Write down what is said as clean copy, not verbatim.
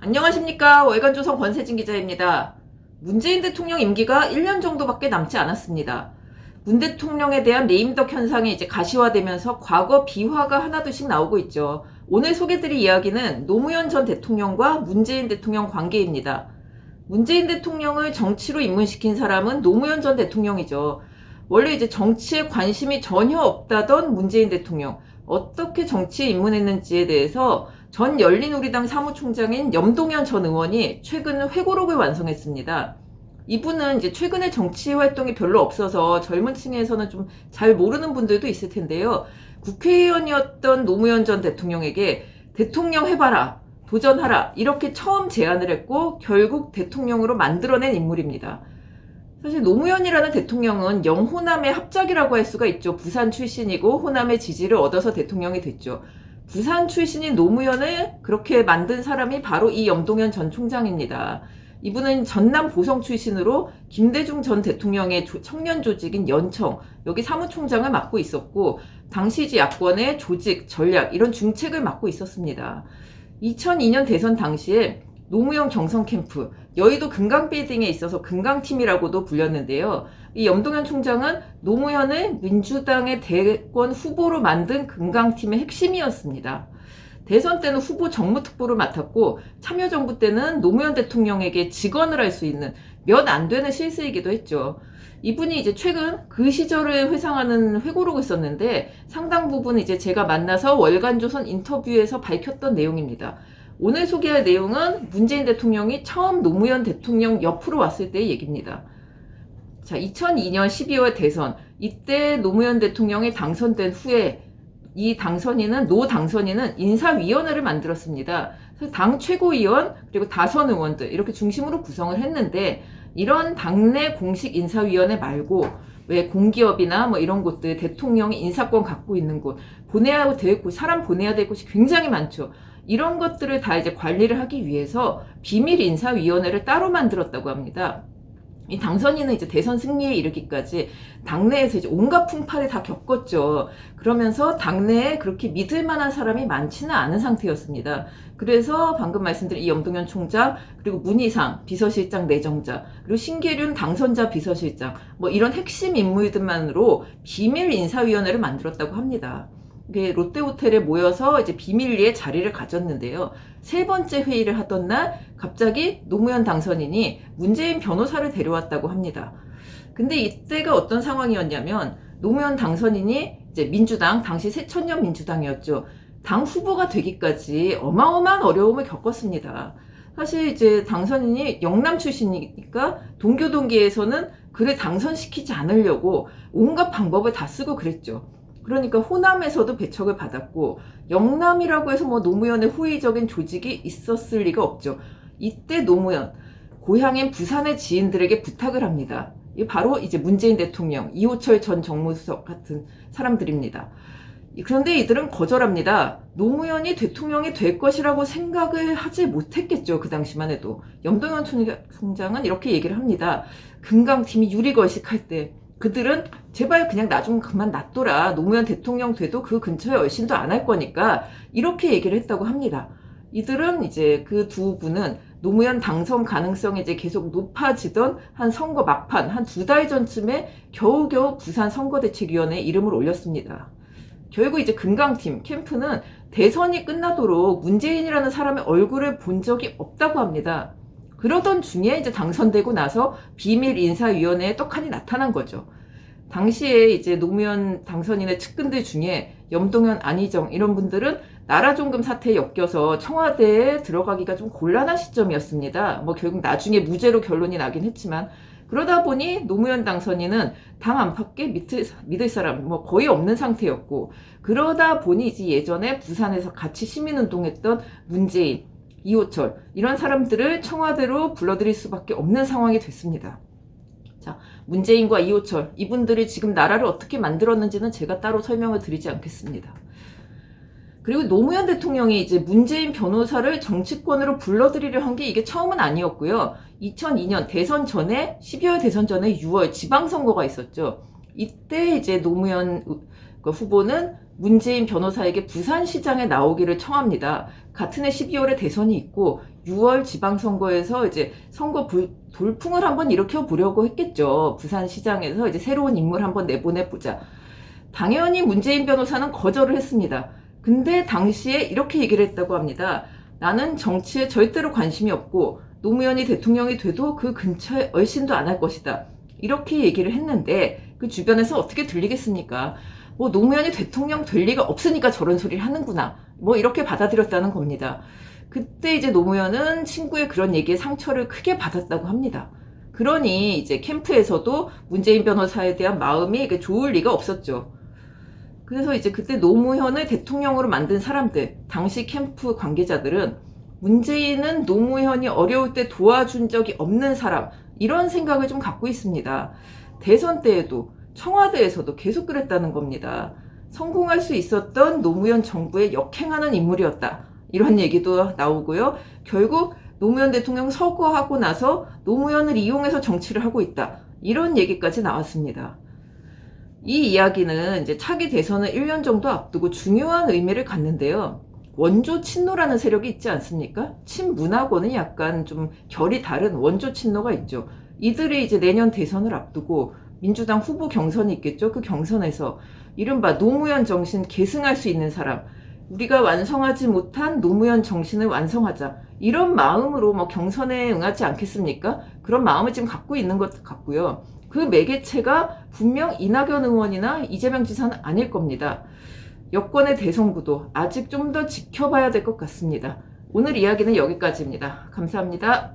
안녕하십니까. 월간조선 권세진 기자입니다. 문재인 대통령 임기가 1년 정도밖에 남지 않았습니다. 문 대통령에 대한 레임덕 현상이 이제 가시화되면서 과거 비화가 하나둘씩 나오고 있죠. 오늘 소개드릴 이야기는 노무현 전 대통령과 문재인 대통령 관계입니다. 문재인 대통령을 정치로 입문시킨 사람은 노무현 전 대통령이죠. 원래 이제 정치에 관심이 전혀 없다던 문재인 대통령, 어떻게 정치에 입문했는지에 대해서 전 열린우리당 사무총장인 염동연 전 의원이 최근 회고록을 완성했습니다. 이분은 이제 최근에 정치 활동이 별로 없어서 젊은 층에서는 좀 잘 모르는 분들도 있을 텐데요. 국회의원이었던 노무현 전 대통령에게 대통령 해봐라, 도전하라, 이렇게 처음 제안을 했고 결국 대통령으로 만들어낸 인물입니다. 사실 노무현이라는 대통령은 영호남의 합작이라고 할 수가 있죠. 부산 출신이고 호남의 지지를 얻어서 대통령이 됐죠. 부산 출신인 노무현을 그렇게 만든 사람이 바로 이 염동연 전 총장입니다. 이분은 전남 보성 출신으로 김대중 전 대통령의 청년 조직인 연청, 여기 사무총장을 맡고 있었고 당시 야권의 조직, 전략 이런 중책을 맡고 있었습니다. 2002년 대선 당시에 노무현 경선 캠프, 여의도 금강빌딩에 있어서 금강팀이라고도 불렸는데요. 이 염동연 총장은 노무현을 민주당의 대권 후보로 만든 금강팀의 핵심이었습니다. 대선 때는 후보 정무특보를 맡았고 참여정부 때는 노무현 대통령에게 직언을 할 수 있는 몇 안 되는 실세이기도 했죠. 이분이 이제 최근 그 시절을 회상하는 회고록을 썼는데 상당 부분 이제 제가 만나서 월간조선 인터뷰에서 밝혔던 내용입니다. 오늘 소개할 내용은 문재인 대통령이 처음 노무현 대통령 옆으로 왔을 때의 얘기입니다. 자, 2002년 12월 대선, 이때 노무현 대통령이 당선된 후에 이 노 당선인은 인사위원회를 만들었습니다. 그래서 당 최고위원 그리고 다선 의원들 이렇게 중심으로 구성을 했는데 이런 당내 공식 인사위원회 말고 왜 공기업이나 뭐 이런 곳들 대통령이 인사권 갖고 있는 곳 보내야 될 곳, 사람 보내야 될 곳이 굉장히 많죠. 이런 것들을 다 이제 관리를 하기 위해서 비밀 인사위원회를 따로 만들었다고 합니다. 이 당선인은 이제 대선 승리에 이르기까지 당내에서 이제 온갖 풍파를 다 겪었죠. 그러면서 당내에 그렇게 믿을 만한 사람이 많지는 않은 상태였습니다. 그래서 방금 말씀드린 이 염동연 총장, 그리고 문희상 비서실장 내정자, 그리고 신계륜 당선자 비서실장, 뭐 이런 핵심 인물들만으로 비밀 인사위원회를 만들었다고 합니다. 롯데호텔에 모여서 이제 비밀리에 자리를 가졌는데요. 세 번째 회의를 하던 날 갑자기 노무현 당선인이 문재인 변호사를 데려왔다고 합니다. 근데 이때가 어떤 상황이었냐면 노무현 당선인이 이제 민주당, 당시 새천년 민주당이었죠. 당 후보가 되기까지 어마어마한 어려움을 겪었습니다. 사실 이제 당선인이 영남 출신이니까 동교동계에서는 그를 당선시키지 않으려고 온갖 방법을 다 쓰고 그랬죠. 그러니까 호남에서도 배척을 받았고 영남이라고 해서 뭐 노무현의 호의적인 조직이 있었을 리가 없죠. 이때 노무현 고향인 부산의 지인들에게 부탁을 합니다. 이 바로 이제 문재인 대통령, 이호철 전 정무수석 같은 사람들입니다. 그런데 이들은 거절합니다. 노무현이 대통령이 될 것이라고 생각을 하지 못했겠죠. 그 당시만 해도. 염동연 총장은 이렇게 얘기를 합니다. 금강팀이 유리걸식할 때 그들은 제발 그냥 나 좀 그만 놔둬라. 노무현 대통령 돼도 그 근처에 얼씬도 안 할 거니까 이렇게 얘기를 했다고 합니다. 이들은 이제 그 두 분은 노무현 당선 가능성이 이제 계속 높아지던 한 선거 막판 한 2달 전쯤에 겨우겨우 부산 선거대책위원회에 이름을 올렸습니다. 결국 이제 금강팀 캠프는 대선이 끝나도록 문재인이라는 사람의 얼굴을 본 적이 없다고 합니다. 그러던 중에 이제 당선되고 나서 비밀 인사위원회에 떡하니 나타난 거죠. 당시에 이제 노무현 당선인의 측근들 중에 염동연, 안희정 이런 분들은 나라종금 사태에 엮여서 청와대에 들어가기가 좀 곤란한 시점이었습니다. 뭐 결국 나중에 무죄로 결론이 나긴 했지만 그러다 보니 노무현 당선인은 당 안팎에 믿을 사람 뭐 거의 없는 상태였고 그러다 보니 이제 예전에 부산에서 같이 시민운동했던 문재인, 이호철 이런 사람들을 청와대로 불러들일 수밖에 없는 상황이 됐습니다. 자, 문재인과 이호철 이분들이 지금 나라를 어떻게 만들었는지는 제가 따로 설명을 드리지 않겠습니다. 그리고 노무현 대통령이 이제 문재인 변호사를 정치권으로 불러들이려 한 게 이게 처음은 아니었고요. 2002년 대선 전에 12월 대선 전에 6월 지방선거가 있었죠. 이때 이제 노무현 후보는 문재인 변호사에게 부산시장에 나오기를 청합니다. 같은 해 12월에 대선이 있고 6월 지방선거에서 이제 선거 돌풍을 한번 일으켜 보려고 했겠죠. 부산시장에서 이제 새로운 인물 한번 내보내보자. 당연히 문재인 변호사는 거절을 했습니다. 근데 당시에 이렇게 얘기를 했다고 합니다. 나는 정치에 절대로 관심이 없고 노무현이 대통령이 돼도 그 근처에 얼씬도 안 할 것이다. 이렇게 얘기를 했는데 그 주변에서 어떻게 들리겠습니까? 뭐 노무현이 대통령 될 리가 없으니까 저런 소리를 하는구나. 뭐 이렇게 받아들였다는 겁니다. 그때 이제 노무현은 친구의 그런 얘기에 상처를 크게 받았다고 합니다. 그러니 이제 캠프에서도 문재인 변호사에 대한 마음이 좋을 리가 없었죠. 그래서 이제 그때 노무현을 대통령으로 만든 사람들, 당시 캠프 관계자들은 문재인은 노무현이 어려울 때 도와준 적이 없는 사람, 이런 생각을 좀 갖고 있습니다. 대선 때에도 청와대에서도 계속 그랬다는 겁니다. 성공할 수 있었던 노무현 정부에 역행하는 인물이었다. 이런 얘기도 나오고요. 결국 노무현 대통령 서거하고 나서 노무현을 이용해서 정치를 하고 있다. 이런 얘기까지 나왔습니다. 이 이야기는 이제 차기 대선을 1년 정도 앞두고 중요한 의미를 갖는데요. 원조 친노라는 세력이 있지 않습니까? 친문하고는 약간 좀 결이 다른 원조 친노가 있죠. 이들이 이제 내년 대선을 앞두고 민주당 후보 경선이 있겠죠. 그 경선에서 이른바 노무현 정신 계승할 수 있는 사람, 우리가 완성하지 못한 노무현 정신을 완성하자, 이런 마음으로 뭐 경선에 응하지 않겠습니까? 그런 마음을 지금 갖고 있는 것 같고요. 그 매개체가 분명 이낙연 의원이나 이재명 지사는 아닐 겁니다. 여권의 대선 구도 아직 좀 더 지켜봐야 될 것 같습니다. 오늘 이야기는 여기까지입니다. 감사합니다.